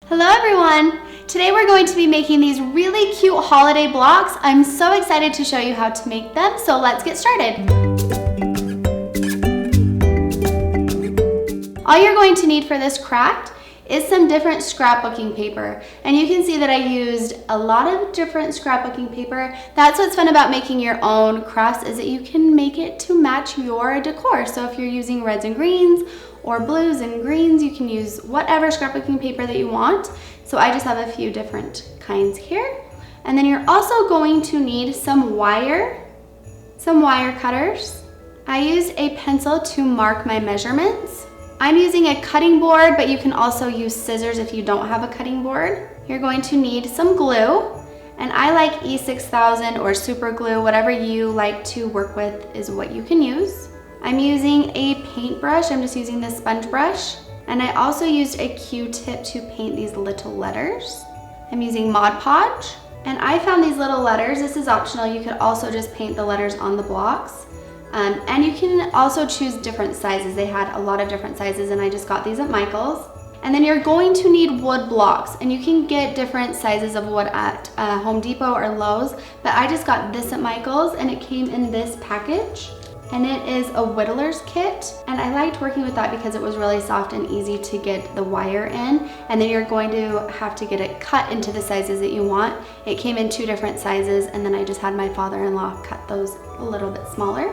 Hello everyone! Today we're going to be making these really cute holiday blocks. I'm so excited to show you how to make them, so let's get started. All you're going to need for this craft is some different scrapbooking paper. And you can see that I used a lot of different scrapbooking paper. That's what's fun about making your own crafts, is that you can make it to match your decor. So if you're using reds and greens or blues and greens, you can use whatever scrapbooking paper that you want. So I just have a few different kinds here. And then you're also going to need some wire cutters. I used a pencil to mark my measurements. I'm using a cutting board, but you can also use scissors if you don't have a cutting board. You're going to need some glue, and I like E6000 or super glue. Whatever you like to work with is what you can use. I'm using a paintbrush. I'm just using this sponge brush. And I also used a Q-tip to paint these little letters. I'm using Mod Podge. And I found these little letters. This is optional. You could also just paint the letters on the blocks. And you can also choose different sizes. They had a lot of different sizes, and I just got these at Michael's. And then you're going to need wood blocks, and you can get different sizes of wood at Home Depot or Lowe's, but I just got this at Michael's, and it came in this package. And it is a whittler's kit, and I liked working with that because it was really soft and easy to get the wire in. And then you're going to have to get it cut into the sizes that you want. It came in 2 different sizes, and then I just had my father-in-law cut those a little bit smaller.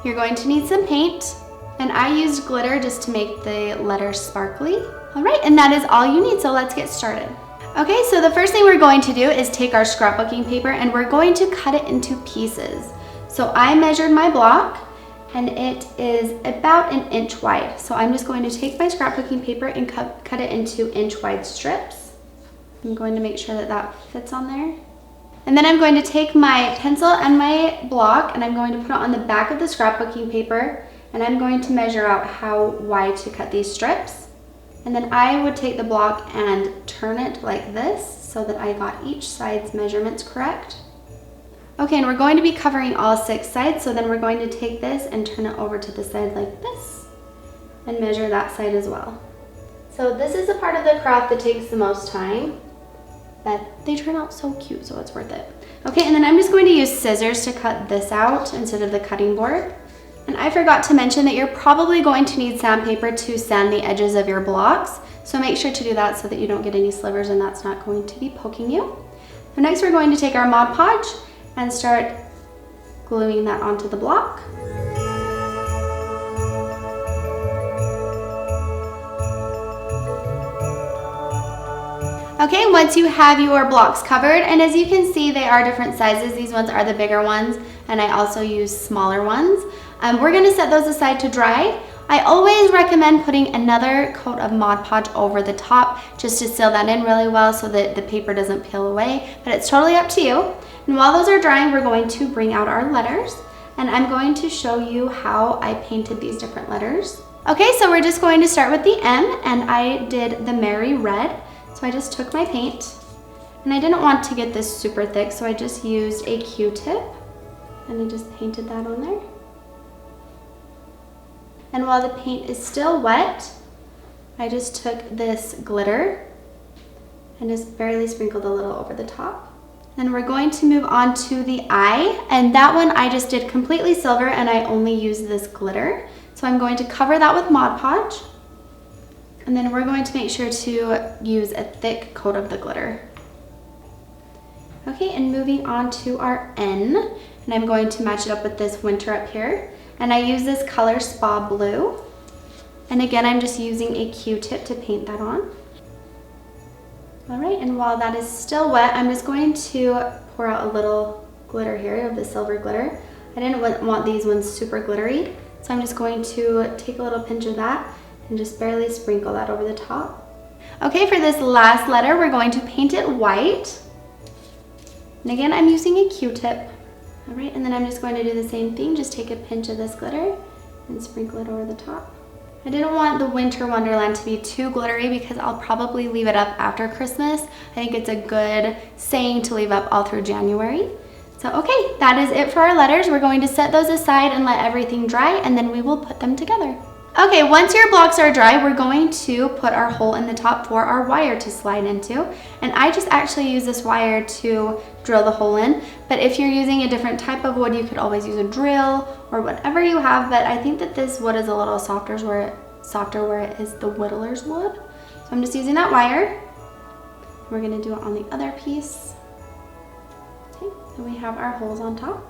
You're going to need some paint, and I used glitter just to make the letters sparkly. All right, and that is all you need, so let's get started. Okay, so the first thing we're going to do is take our scrapbooking paper, and we're going to cut it into pieces. So I measured my block, and it is about 1 inch wide. So I'm just going to take my scrapbooking paper and cut it into inch-wide strips. I'm going to make sure that that fits on there. And then I'm going to take my pencil and my block, and I'm going to put it on the back of the scrapbooking paper, and I'm going to measure out how wide to cut these strips. And then I would take the block and turn it like this so that I got each side's measurements correct. Okay, and we're going to be covering all 6 sides, so then we're going to take this and turn it over to the side like this and measure that side as well. So this is the part of the craft that takes the most time, but they turn out so cute, so it's worth it. Okay, and then I'm just going to use scissors to cut this out instead of the cutting board. And I forgot to mention that you're probably going to need sandpaper to sand the edges of your blocks, so make sure to do that so that you don't get any slivers and that's not going to be poking you. So next we're going to take our Mod Podge and start gluing that onto the block. Okay, once you have your blocks covered, and as you can see, they are different sizes. These ones are the bigger ones, and I also use smaller ones. We're gonna set those aside to dry. I always recommend putting another coat of Mod Podge over the top just to seal that in really well so that the paper doesn't peel away, but it's totally up to you. And while those are drying, we're going to bring out our letters, and I'm going to show you how I painted these different letters. Okay, so we're just going to start with the M, and I did the Merry red. So I just took my paint, and I didn't want to get this super thick, so I just used a Q-tip, and I just painted that on there. And while the paint is still wet, I just took this glitter and just barely sprinkled a little over the top. Then we're going to move on to the eye, and that one I just did completely silver, and I only used this glitter. So I'm going to cover that with Mod Podge, and then we're going to make sure to use a thick coat of the glitter. Okay, and moving on to our N, and I'm going to match it up with this winter up here. And I use this color Spa Blue. And again, I'm just using a Q-tip to paint that on. All right, and while that is still wet, I'm just going to pour out a little glitter here of the silver glitter. I didn't want these ones super glittery, so I'm just going to take a little pinch of that and just barely sprinkle that over the top. Okay, for this last letter, we're going to paint it white. And again, I'm using a Q-tip. All right, and then I'm just going to do the same thing, just take a pinch of this glitter and sprinkle it over the top. I didn't want the Winter Wonderland to be too glittery because I'll probably leave it up after Christmas. I think it's a good saying to leave up all through January. So okay, that is it for our letters. We're going to set those aside and let everything dry, and then we will put them together. Okay, once your blocks are dry, we're going to put our hole in the top for our wire to slide into. And I just actually use this wire to drill the hole in. But if you're using a different type of wood, you could always use a drill or whatever you have. But I think that this wood is a little softer where it is the whittler's wood. So I'm just using that wire. We're gonna do it on the other piece. Okay, and we have our holes on top.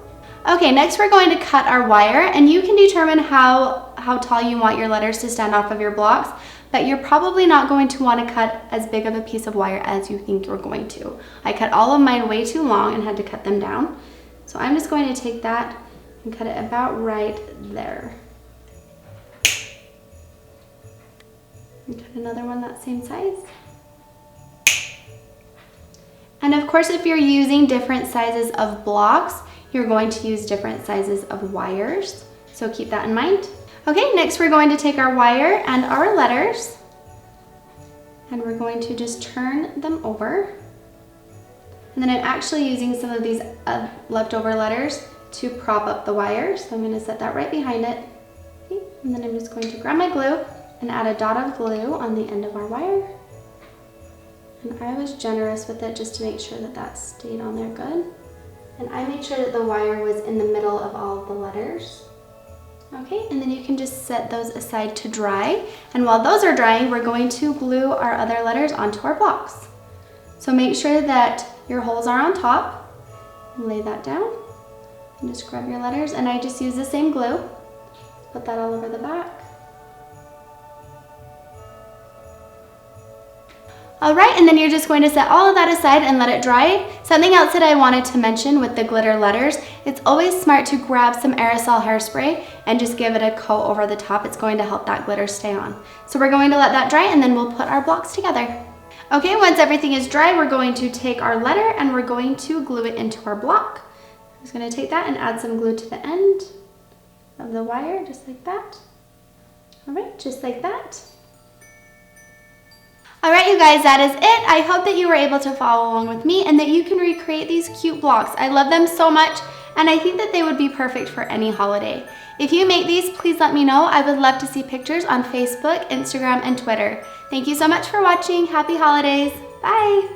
Okay, next we're going to cut our wire, and you can determine how tall you want your letters to stand off of your blocks, but you're probably not going to want to cut as big of a piece of wire as you think you're going to. I cut all of mine way too long and had to cut them down. So I'm just going to take that and cut it about right there. And cut another one that same size. And of course, if you're using different sizes of blocks, you're going to use different sizes of wires. So keep that in mind. Okay, next we're going to take our wire and our letters, and we're going to just turn them over. And then I'm actually using some of these leftover letters to prop up the wire. So I'm going to set that right behind it. Okay, and then I'm just going to grab my glue and add a dot of glue on the end of our wire. And I was generous with it just to make sure that that stayed on there good. And I made sure that the wire was in the middle of all of the letters. Okay, and then you can just set those aside to dry. And while those are drying, we're going to glue our other letters onto our blocks. So make sure that your holes are on top. Lay that down and just grab your letters. And I just use the same glue. Put that all over the back. All right, and then you're just going to set all of that aside and let it dry. Something else that I wanted to mention with the glitter letters, it's always smart to grab some aerosol hairspray and just give it a coat over the top. It's going to help that glitter stay on. So we're going to let that dry, and then we'll put our blocks together. Okay, once everything is dry, we're going to take our letter and we're going to glue it into our block. I'm just going to take that and add some glue to the end of the wire, just like that. All right, just like that. All right, you guys, that is it. I hope that you were able to follow along with me and that you can recreate these cute blocks. I love them so much, and I think that they would be perfect for any holiday. If you make these, please let me know. I would love to see pictures on Facebook, Instagram, and Twitter. Thank you so much for watching. Happy holidays. Bye.